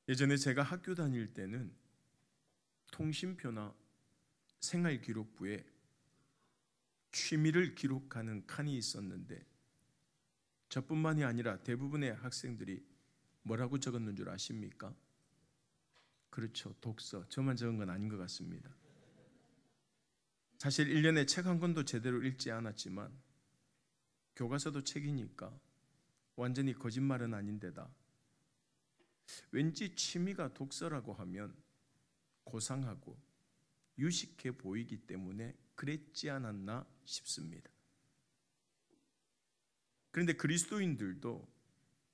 예전에 제가 학교 다닐 때는 통신표나 생활기록부에 취미를 기록하는 칸이 있었는데 저뿐만이 아니라 대부분의 학생들이 뭐라고 적었는 줄 아십니까? 그렇죠, 독서. 저만 적은 건 아닌 것 같습니다. 사실 1년에 책 한 권도 제대로 읽지 않았지만 교과서도 책이니까 완전히 거짓말은 아닌데다 왠지 취미가 독서라고 하면 고상하고 유식해 보이기 때문에 그랬지 않았나 싶습니다. 그런데 그리스도인들도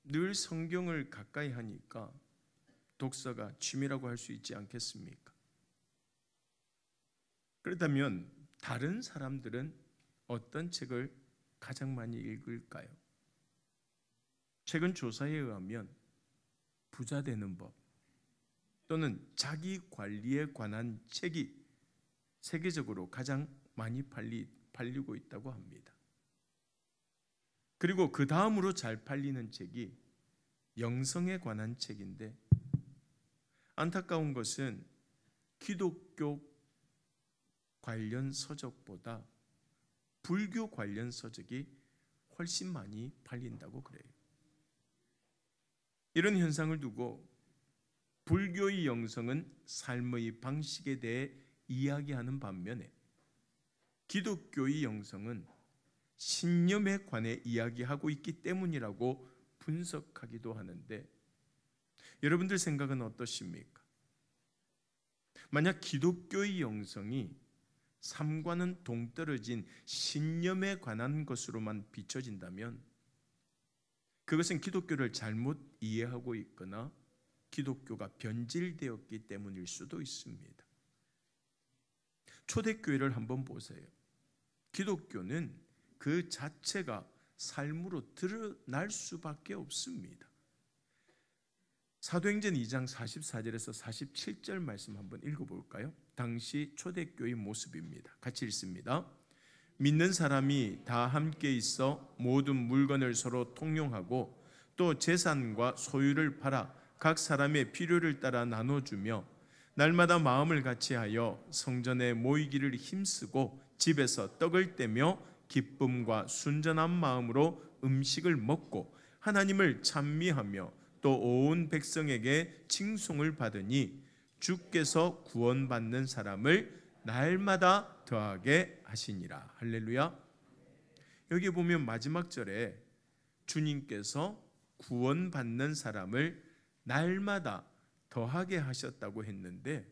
늘 성경을 가까이 하니까 독서가 취미라고 할 수 있지 않겠습니까? 그렇다면 다른 사람들은 어떤 책을 가장 많이 읽을까요? 최근 조사에 의하면 부자 되는 법 또는 자기 관리에 관한 책이 세계적으로 가장 많이 팔리고 있다고 합니다. 그리고 그 다음으로 잘 팔리는 책이 영성에 관한 책인데 안타까운 것은 기독교 관련 서적보다 불교 관련 서적이 훨씬 많이 팔린다고 그래요. 이런 현상을 두고 불교의 영성은 삶의 방식에 대해 이야기하는 반면에 기독교의 영성은 신념에 관해 이야기하고 있기 때문이라고 분석하기도 하는데 여러분들 생각은 어떠십니까? 만약 기독교의 영성이 삶과는 동떨어진 신념에 관한 것으로만 비춰진다면 그것은 기독교를 잘못 이해하고 있거나 기독교가 변질되었기 때문일 수도 있습니다. 초대교회를 한번 보세요. 기독교는 그 자체가 삶으로 드러날 수밖에 없습니다. 사도행전 2장 44절에서 47절 말씀 한번 읽어볼까요? 당시 초대교회의 모습입니다. 같이 읽습니다. 믿는 사람이 다 함께 있어 모든 물건을 서로 통용하고 또 재산과 소유를 팔아 각 사람의 필요를 따라 나눠주며 날마다 마음을 같이하여 성전에 모이기를 힘쓰고 집에서 떡을 떼며 기쁨과 순전한 마음으로 음식을 먹고 하나님을 찬미하며 또 온 백성에게 칭송을 받으니 주께서 구원받는 사람을 날마다 더하게 하시니라. 할렐루야. 여기 보면 마지막 절에 주님께서 구원받는 사람을 날마다 더하게 하셨다고 했는데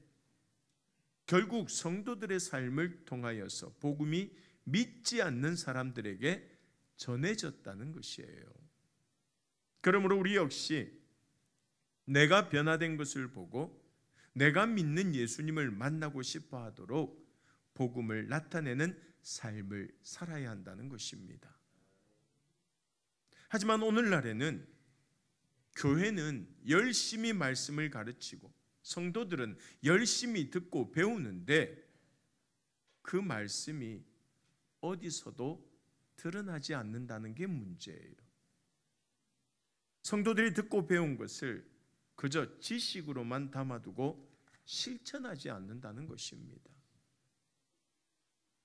결국 성도들의 삶을 통하여서 복음이 믿지 않는 사람들에게 전해졌다는 것이에요. 그러므로 우리 역시 내가 변화된 것을 보고 내가 믿는 예수님을 만나고 싶어 하도록 복음을 나타내는 삶을 살아야 한다는 것입니다. 하지만 오늘날에는 교회는 열심히 말씀을 가르치고 성도들은 열심히 듣고 배우는데 그 말씀이 어디서도 드러나지 않는다는 게 문제예요. 성도들이 듣고 배운 것을 그저 지식으로만 담아두고 실천하지 않는다는 것입니다.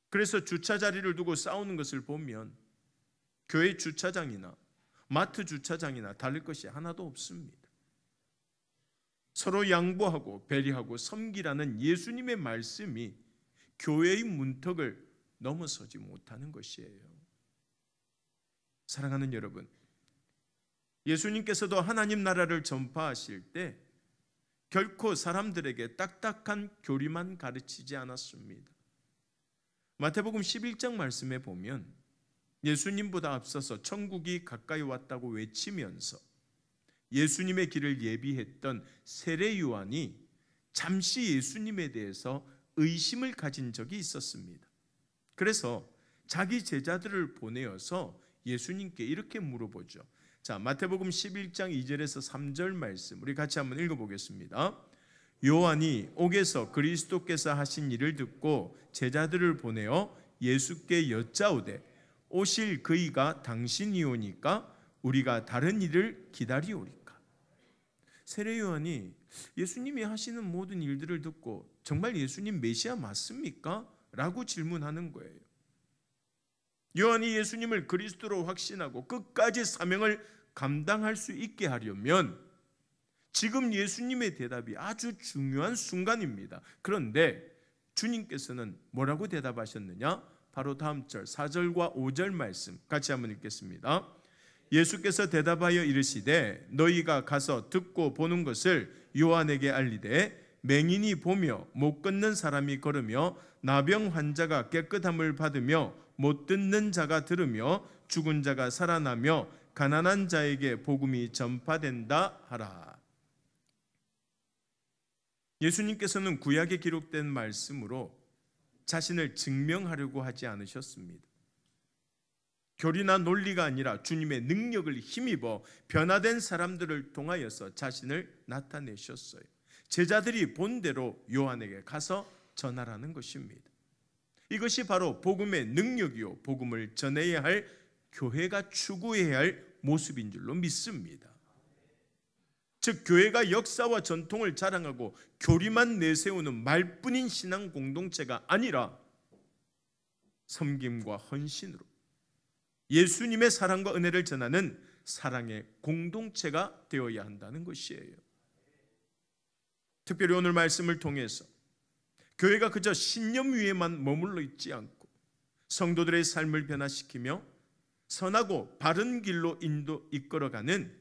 그래서 주차 자리를 두고 싸우는 것을 보면 교회 주차장이나 마트 주차장이나 다를 것이 하나도 없습니다. 서로 양보하고 배려하고 섬기라는 예수님의 말씀이 교회의 문턱을 넘어서지 못하는 것이에요. 사랑하는 여러분, 예수님께서도 하나님 나라를 전파하실 때 결코 사람들에게 딱딱한 교리만 가르치지 않았습니다. 마태복음 11장 말씀에 보면 예수님보다 앞서서 천국이 가까이 왔다고 외치면서 예수님의 길을 예비했던 세례 요한이 잠시 예수님에 대해서 의심을 가진 적이 있었습니다. 그래서 자기 제자들을 보내어서 예수님께 이렇게 물어보죠. 자, 마태복음 11장 2절에서 3절 말씀 우리 같이 한번 읽어보겠습니다. 요한이 옥에서 그리스도께서 하신 일을 듣고 제자들을 보내어 예수께 여짜오되 오실 그이가 당신이오니까 우리가 다른 일을 기다리오리까. 세례 요한이 예수님이 하시는 모든 일들을 듣고 정말 예수님 메시아 맞습니까? 라고 질문하는 거예요. 요한이 예수님을 그리스도로 확신하고 끝까지 사명을 감당할 수 있게 하려면 지금 예수님의 대답이 아주 중요한 순간입니다. 그런데 주님께서는 뭐라고 대답하셨느냐? 바로 다음 절 4절과 5절 말씀 같이 한번 읽겠습니다. 예수께서 대답하여 이르시되 너희가 가서 듣고 보는 것을 요한에게 알리되 맹인이 보며 못 걷는 사람이 걸으며 나병 환자가 깨끗함을 받으며 못 듣는 자가 들으며 죽은 자가 살아나며 가난한 자에게 복음이 전파된다 하라. 예수님께서는 구약에 기록된 말씀으로 자신을 증명하려고 하지 않으셨습니다. 교리나 논리가 아니라 주님의 능력을 힘입어 변화된 사람들을 통하여서 자신을 나타내셨어요. 제자들이 본대로 요한에게 가서 전하라는 것입니다. 이것이 바로 복음의 능력이요 복음을 전해야 할 교회가 추구해야 할 모습인 줄로 믿습니다. 즉 교회가 역사와 전통을 자랑하고 교리만 내세우는 말뿐인 신앙 공동체가 아니라 섬김과 헌신으로 예수님의 사랑과 은혜를 전하는 사랑의 공동체가 되어야 한다는 것이에요. 특별히 오늘 말씀을 통해서 교회가 그저 신념 위에만 머물러 있지 않고 성도들의 삶을 변화시키며 선하고 바른 길로 이끌어가는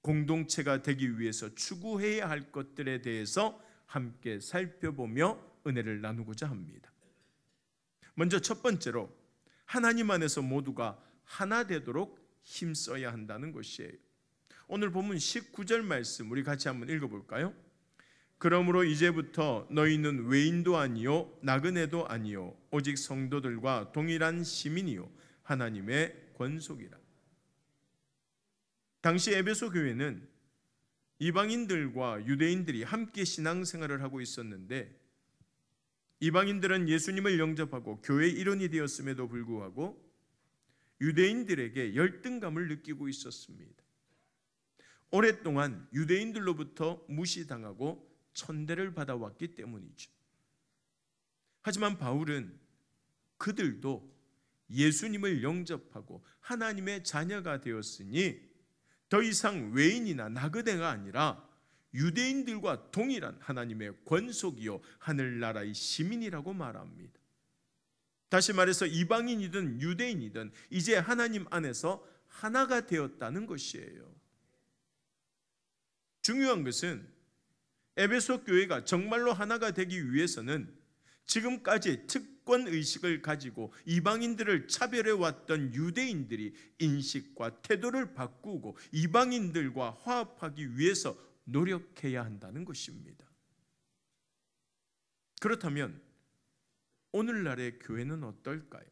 공동체가 되기 위해서 추구해야 할 것들에 대해서 함께 살펴보며 은혜를 나누고자 합니다. 먼저 첫 번째로 하나님 안에서 모두가 하나 되도록 힘써야 한다는 것이에요. 오늘 본문 19절 말씀 우리 같이 한번 읽어볼까요? 그러므로 이제부터 너희는 외인도 아니요 나그네도 아니요 오직 성도들과 동일한 시민이요 하나님의 권속이라. 당시 에베소 교회는 이방인들과 유대인들이 함께 신앙생활을 하고 있었는데 이방인들은 예수님을 영접하고 교회의 일원이 되었음에도 불구하고 유대인들에게 열등감을 느끼고 있었습니다. 오랫동안 유대인들로부터 무시당하고 천대를 받아왔기 때문이죠. 하지만 바울은 그들도 예수님을 영접하고 하나님의 자녀가 되었으니 더 이상 외인이나 나그네가 아니라 유대인들과 동일한 하나님의 권속이요 하늘나라의 시민이라고 말합니다. 다시 말해서 이방인이든 유대인이든 이제 하나님 안에서 하나가 되었다는 것이에요. 중요한 것은 에베소 교회가 정말로 하나가 되기 위해서는 지금까지 특권의식을 가지고 이방인들을 차별해왔던 유대인들이 인식과 태도를 바꾸고 이방인들과 화합하기 위해서 노력해야 한다는 것입니다. 그렇다면 오늘날의 교회는 어떨까요?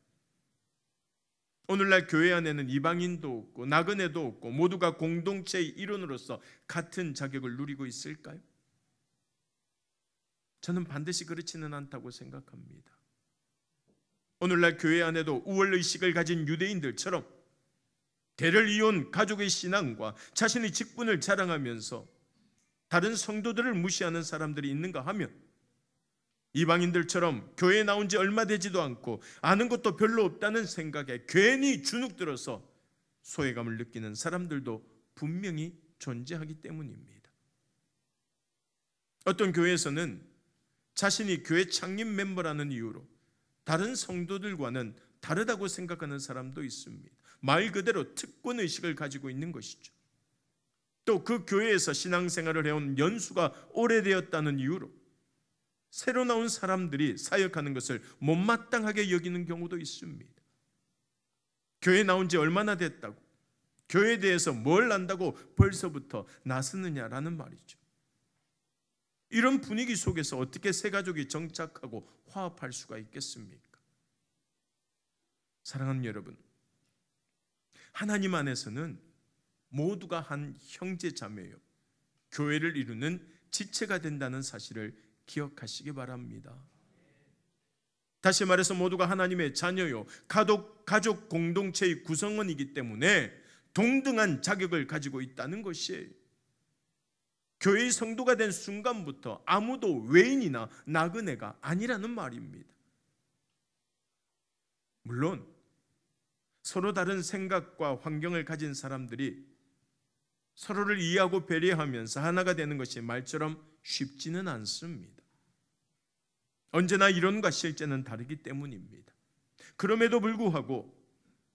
오늘날 교회 안에는 이방인도 없고 나그네도 없고 모두가 공동체의 일원으로서 같은 자격을 누리고 있을까요? 저는 반드시 그렇지는 않다고 생각합니다. 오늘날 교회 안에도 우월의식을 가진 유대인들처럼 대를 이은 가족의 신앙과 자신의 직분을 자랑하면서 다른 성도들을 무시하는 사람들이 있는가 하면 이방인들처럼 교회에 나온 지 얼마 되지도 않고 아는 것도 별로 없다는 생각에 괜히 주눅들어서 소외감을 느끼는 사람들도 분명히 존재하기 때문입니다. 어떤 교회에서는 자신이 교회 창립 멤버라는 이유로 다른 성도들과는 다르다고 생각하는 사람도 있습니다. 말 그대로 특권의식을 가지고 있는 것이죠. 또 그 교회에서 신앙생활을 해온 연수가 오래되었다는 이유로 새로 나온 사람들이 사역하는 것을 못마땅하게 여기는 경우도 있습니다. 교회에 나온 지 얼마나 됐다고, 교회에 대해서 뭘 안다고 벌써부터 나서느냐라는 말이죠. 이런 분위기 속에서 어떻게 새 가족이 정착하고 화합할 수가 있겠습니까? 사랑하는 여러분, 하나님 안에서는 모두가 한 형제 자매요 교회를 이루는 지체가 된다는 사실을 기억하시기 바랍니다. 다시 말해서 모두가 하나님의 자녀요 가족 공동체의 구성원이기 때문에 동등한 자격을 가지고 있다는 것이에요. 교회의 성도가 된 순간부터 아무도 외인이나 나그네가 아니라는 말입니다. 물론 서로 다른 생각과 환경을 가진 사람들이 서로를 이해하고 배려하면서 하나가 되는 것이 말처럼 쉽지는 않습니다. 언제나 이론과 실제는 다르기 때문입니다. 그럼에도 불구하고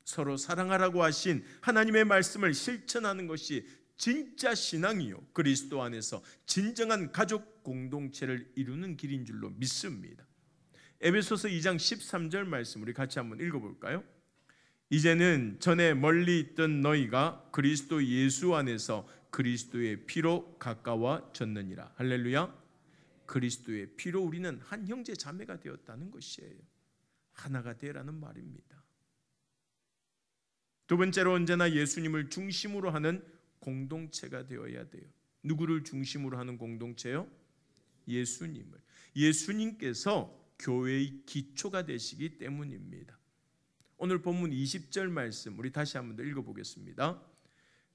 서로 사랑하라고 하신 하나님의 말씀을 실천하는 것이 진짜 신앙이요, 그리스도 안에서 진정한 가족 공동체를 이루는 길인 줄로 믿습니다. 에베소서 2장 13절 말씀 우리 같이 한번 읽어볼까요? 이제는 전에 멀리 있던 너희가 그리스도 예수 안에서 그리스도의 피로 가까워졌느니라. 할렐루야. 그리스도의 피로 우리는 한 형제 자매가 되었다는 것이에요. 하나가 되라는 말입니다. 두 번째로 언제나 예수님을 중심으로 하는 공동체가 되어야 돼요. 누구를 중심으로 하는 공동체요? 예수님을. 예수님께서 교회의 기초가 되시기 때문입니다. 오늘 본문 20절 말씀 우리 다시 한번 더 읽어보겠습니다.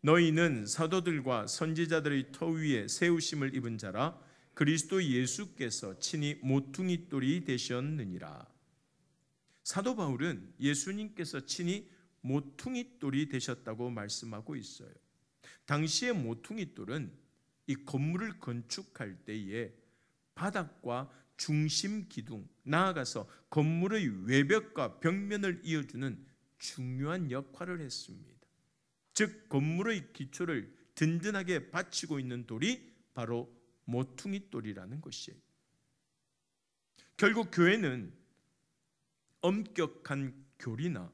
너희는 사도들과 선지자들의 터 위에 세우심을 입은 자라 그리스도 예수께서 친히 모퉁이돌이 되셨느니라. 사도 바울은 예수님께서 친히 모퉁이돌이 되셨다고 말씀하고 있어요. 당시의 모퉁이돌은 이 건물을 건축할 때에 바닥과 중심 기둥, 나아가서 건물의 외벽과 벽면을 이어주는 중요한 역할을 했습니다. 즉 건물의 기초를 든든하게 받치고 있는 돌이 바로 모퉁이돌이라는 것이에요. 결국 교회는 엄격한 교리나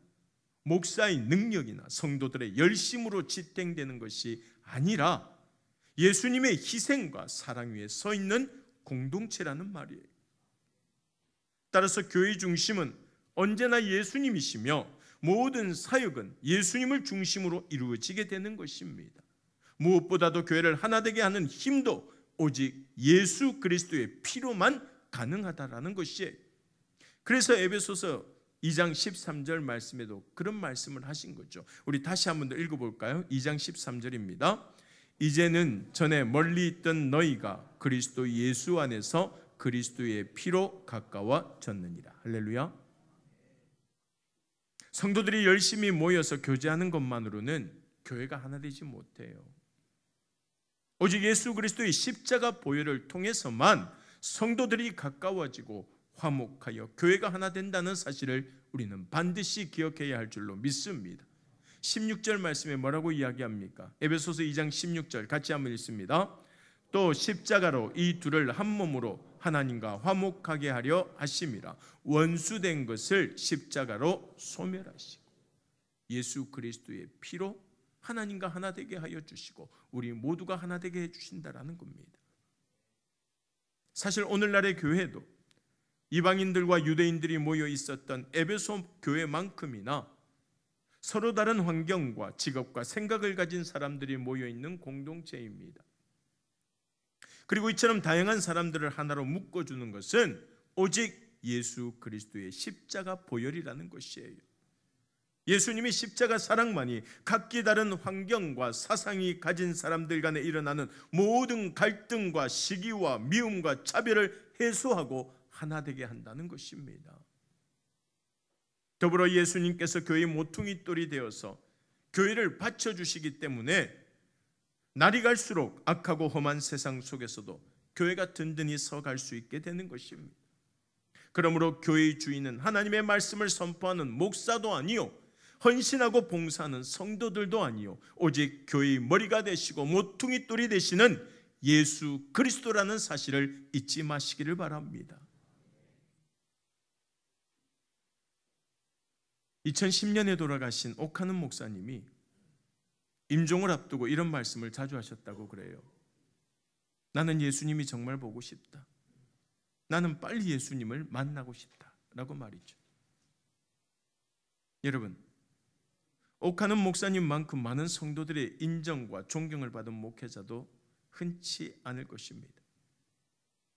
목사의 능력이나 성도들의 열심으로 지탱되는 것이 아니라 예수님의 희생과 사랑 위에 서 있는 공동체라는 말이에요. 따라서 교회의 중심은 언제나 예수님이시며 모든 사역은 예수님을 중심으로 이루어지게 되는 것입니다. 무엇보다도 교회를 하나 되게 하는 힘도 오직 예수 그리스도의 피로만 가능하다라는 것이에요. 그래서 에베소서 2장 13절 말씀에도 그런 말씀을 하신 거죠. 우리 다시 한번 더 읽어볼까요? 2장 13절입니다. 이제는 전에 멀리 있던 너희가 그리스도 예수 안에서 그리스도의 피로 가까워졌느니라. 할렐루야. 성도들이 열심히 모여서 교제하는 것만으로는 교회가 하나 되지 못해요. 오직 예수 그리스도의 십자가 보혈을 통해서만 성도들이 가까워지고 화목하여 교회가 하나 된다는 사실을 우리는 반드시 기억해야 할 줄로 믿습니다. 16절 말씀에 뭐라고 이야기합니까? 에베소서 2장 16절 같이 한번 읽습니다. 또 십자가로 이 둘을 한 몸으로 하나님과 화목하게 하려 하심이라. 원수된 것을 십자가로 소멸하시고 예수 그리스도의 피로 하나님과 하나 되게 하여 주시고 우리 모두가 하나 되게 해 주신다라는 겁니다. 사실 오늘날의 교회도 이방인들과 유대인들이 모여 있었던 에베소 교회만큼이나 서로 다른 환경과 직업과 생각을 가진 사람들이 모여 있는 공동체입니다. 그리고 이처럼 다양한 사람들을 하나로 묶어주는 것은 오직 예수 그리스도의 십자가 보혈이라는 것이에요. 예수님의 십자가 사랑만이 각기 다른 환경과 사상이 가진 사람들 간에 일어나는 모든 갈등과 시기와 미움과 차별을 해소하고 하나 되게 한다는 것입니다. 더불어 예수님께서 교회의 모퉁이돌이 되어서 교회를 받쳐주시기 때문에 날이 갈수록 악하고 험한 세상 속에서도 교회가 든든히 서갈 수 있게 되는 것입니다. 그러므로 교회의 주인은 하나님의 말씀을 선포하는 목사도 아니요 헌신하고 봉사하는 성도들도 아니요 오직 교회의 머리가 되시고 모퉁이돌이 되시는 예수 그리스도라는 사실을 잊지 마시기를 바랍니다. 2010년에 돌아가신 옥하는 목사님이 임종을 앞두고 이런 말씀을 자주 하셨다고 그래요. 나는 예수님이 정말 보고 싶다. 나는 빨리 예수님을 만나고 싶다라고 말이죠. 여러분, 옥하는 목사님만큼 많은 성도들의 인정과 존경을 받은 목회자도 흔치 않을 것입니다.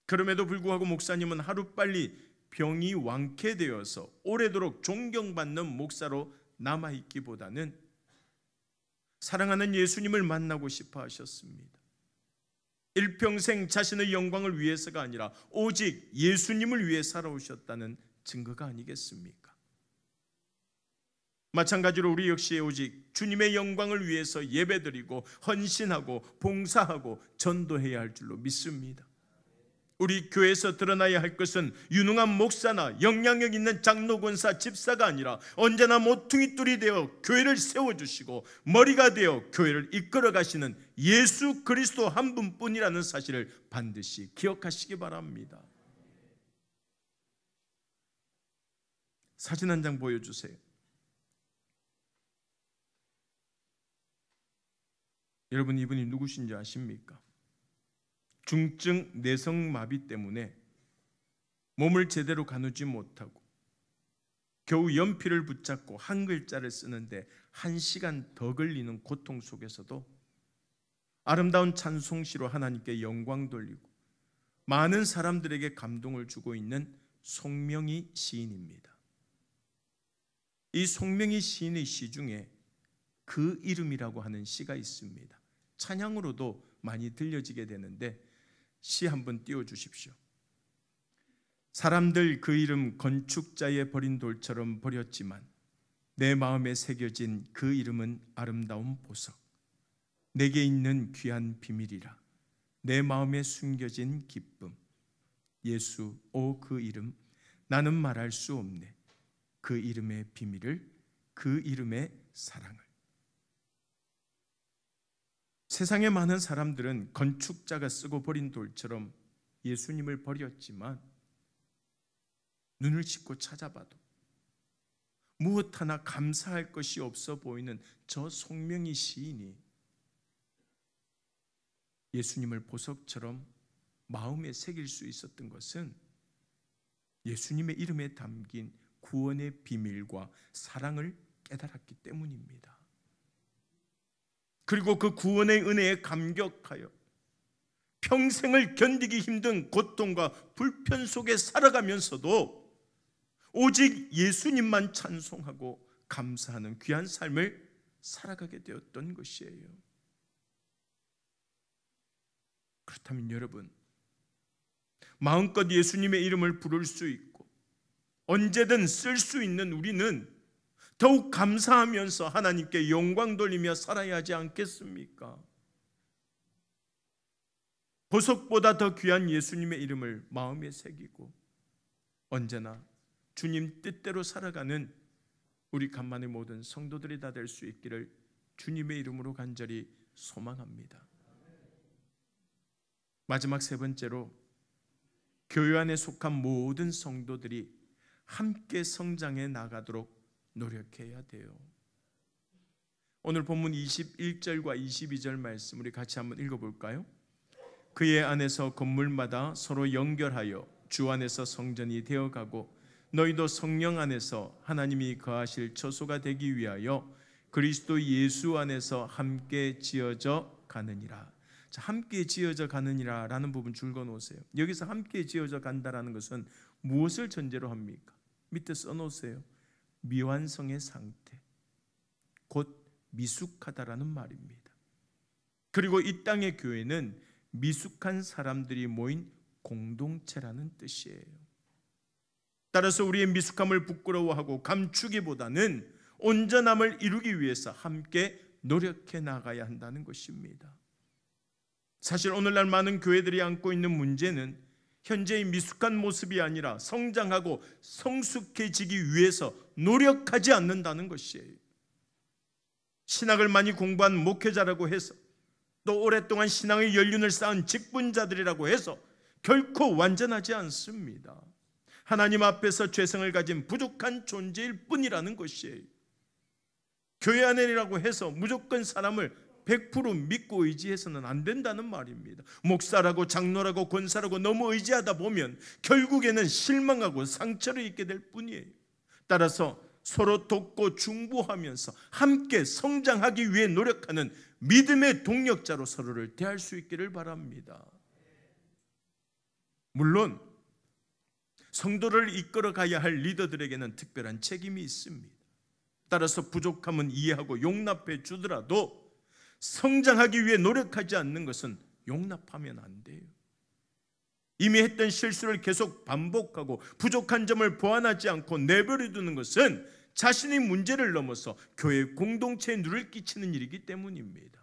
그럼에도 불구하고 목사님은 하루빨리 병이 완쾌되어서 오래도록 존경받는 목사로 남아있기보다는 사랑하는 예수님을 만나고 싶어 하셨습니다. 일평생 자신의 영광을 위해서가 아니라 오직 예수님을 위해 살아오셨다는 증거가 아니겠습니까? 마찬가지로 우리 역시 오직 주님의 영광을 위해서 예배드리고 헌신하고 봉사하고 전도해야 할 줄로 믿습니다. 우리 교회에서 드러나야 할 것은 유능한 목사나 영향력 있는 장로, 권사, 집사가 아니라 언제나 모퉁이 뚫이 되어 교회를 세워주시고 머리가 되어 교회를 이끌어 가시는 예수 그리스도 한 분뿐이라는 사실을 반드시 기억하시기 바랍니다. 사진 한 장 보여주세요. 여러분, 이분이 누구신지 아십니까? 중증 내성마비 때문에 몸을 제대로 가누지 못하고 겨우 연필을 붙잡고 한 글자를 쓰는데 1시간 더 걸리는 고통 속에서도 아름다운 찬송시로 하나님께 영광 돌리고 많은 사람들에게 감동을 주고 있는 송명희 시인입니다. 이 송명희 시인의 시 중에 그 이름이라고 하는 시가 있습니다. 찬양으로도 많이 들려지게 되는데 시 한번 띄워주십시오. 사람들 그 이름 건축자의 버린 돌처럼 버렸지만 내 마음에 새겨진 그 이름은 아름다운 보석, 내게 있는 귀한 비밀이라. 내 마음에 숨겨진 기쁨, 예수, 오 그 이름, 나는 말할 수 없네. 그 이름의 비밀을, 그 이름의 사랑을. 세상에 많은 사람들은 건축자가 쓰고 버린 돌처럼 예수님을 버렸지만 눈을 씻고 찾아봐도 무엇 하나 감사할 것이 없어 보이는 저 송명희 시인이 예수님을 보석처럼 마음에 새길 수 있었던 것은 예수님의 이름에 담긴 구원의 비밀과 사랑을 깨달았기 때문입니다. 그리고 그 구원의 은혜에 감격하여 평생을 견디기 힘든 고통과 불편 속에 살아가면서도 오직 예수님만 찬송하고 감사하는 귀한 삶을 살아가게 되었던 것이에요. 그렇다면 여러분, 마음껏 예수님의 이름을 부를 수 있고 언제든 쓸 수 있는 우리는 더욱 감사하면서 하나님께 영광 돌리며 살아야 하지 않겠습니까? 보석보다 더 귀한 예수님의 이름을 마음에 새기고 언제나 주님 뜻대로 살아가는 우리 간만의 모든 성도들이 다 될 수 있기를 주님의 이름으로 간절히 소망합니다. 마지막 세 번째로, 교회 안에 속한 모든 성도들이 함께 성장해 나가도록 노력해야 돼요. 오늘 본문 21절과 22절 말씀 우리 같이 한번 읽어볼까요? 그의 안에서 건물마다 서로 연결하여 주 안에서 성전이 되어가고 너희도 성령 안에서 하나님이 거하실 처소가 되기 위하여 그리스도 예수 안에서 함께 지어져 가느니라. 자, 함께 지어져 가느니라 라는 부분 줄거 놓으세요. 여기서 함께 지어져 간다라는 것은 무엇을 전제로 합니까? 밑에 써놓으세요. 미완성의 상태, 곧 미숙하다라는 말입니다. 그리고 이 땅의 교회는 미숙한 사람들이 모인 공동체라는 뜻이에요. 따라서 우리의 미숙함을 부끄러워하고 감추기보다는 온전함을 이루기 위해서 함께 노력해 나가야 한다는 것입니다. 사실 오늘날 많은 교회들이 안고 있는 문제는 현재의 미숙한 모습이 아니라 성장하고 성숙해지기 위해서 노력하지 않는다는 것이에요. 신학을 많이 공부한 목회자라고 해서 또 오랫동안 신앙의 연륜을 쌓은 직분자들이라고 해서 결코 완전하지 않습니다. 하나님 앞에서 죄성을 가진 부족한 존재일 뿐이라는 것이에요. 교회 안에라고 해서 무조건 사람을 100% 믿고 의지해서는 안 된다는 말입니다. 목사라고 장로라고 권사라고 너무 의지하다 보면 결국에는 실망하고 상처를 입게 될 뿐이에요. 따라서 서로 돕고 중보하면서 함께 성장하기 위해 노력하는 믿음의 동력자로 서로를 대할 수 있기를 바랍니다. 물론 성도를 이끌어 가야 할 리더들에게는 특별한 책임이 있습니다. 따라서 부족함은 이해하고 용납해 주더라도 성장하기 위해 노력하지 않는 것은 용납하면 안 돼요. 이미 했던 실수를 계속 반복하고 부족한 점을 보완하지 않고 내버려 두는 것은 자신의 문제를 넘어서 교회 공동체에 누를 끼치는 일이기 때문입니다.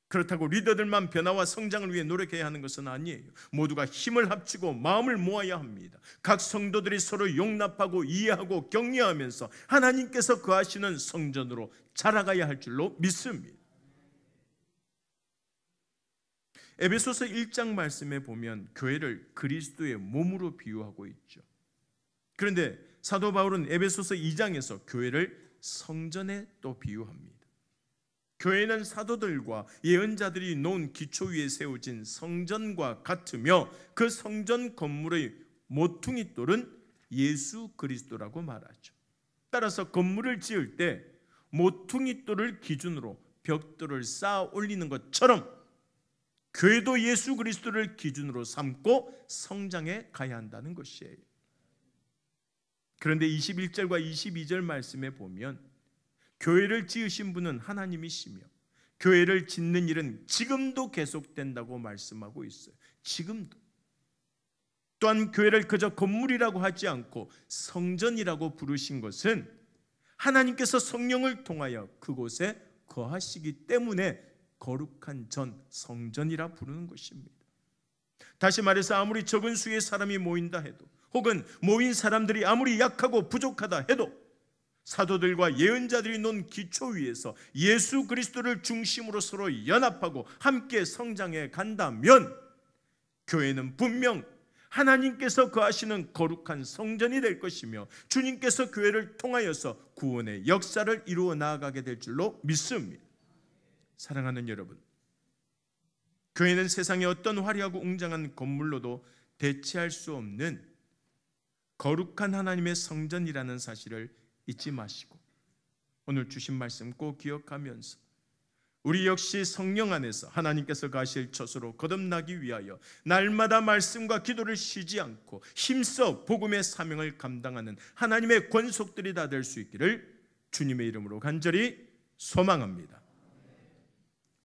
그렇다고 리더들만 변화와 성장을 위해 노력해야 하는 것은 아니에요. 모두가 힘을 합치고 마음을 모아야 합니다. 각 성도들이 서로 용납하고 이해하고 격려하면서 하나님께서 거하시는 성전으로 자라가야 할 줄로 믿습니다. 에베소서 1장 말씀에 보면 교회를 그리스도의 몸으로 비유하고 있죠. 그런데 사도 바울은 에베소서 2장에서 교회를 성전에 또 비유합니다. 교회는 사도들과 예언자들이 놓은 기초 위에 세워진 성전과 같으며 그 성전 건물의 모퉁이 돌은 예수 그리스도라고 말하죠. 따라서 건물을 지을 때 모퉁이 돌을 기준으로 벽돌을 쌓아 올리는 것처럼 교회도 예수 그리스도를 기준으로 삼고 성장해 가야 한다는 것이에요. 그런데 21절과 22절 말씀에 보면 교회를 지으신 분은 하나님이시며 교회를 짓는 일은 지금도 계속된다고 말씀하고 있어요. 지금도. 또한 교회를 그저 건물이라고 하지 않고 성전이라고 부르신 것은 하나님께서 성령을 통하여 그곳에 거하시기 때문에 거룩한 전 성전이라 부르는 것입니다. 다시 말해서 아무리 적은 수의 사람이 모인다 해도 혹은 모인 사람들이 아무리 약하고 부족하다 해도 사도들과 예언자들이 놓은 기초 위에서 예수 그리스도를 중심으로 서로 연합하고 함께 성장해 간다면 교회는 분명 하나님께서 거하시는 거룩한 성전이 될 것이며 주님께서 교회를 통하여서 구원의 역사를 이루어 나아가게 될 줄로 믿습니다. 사랑하는 여러분, 교회는 세상의 어떤 화려하고 웅장한 건물로도 대체할 수 없는 거룩한 하나님의 성전이라는 사실을 잊지 마시고 오늘 주신 말씀 꼭 기억하면서 우리 역시 성령 안에서 하나님께서 가실 처소로 거듭나기 위하여 날마다 말씀과 기도를 쉬지 않고 힘써 복음의 사명을 감당하는 하나님의 권속들이 다 될 수 있기를 주님의 이름으로 간절히 소망합니다.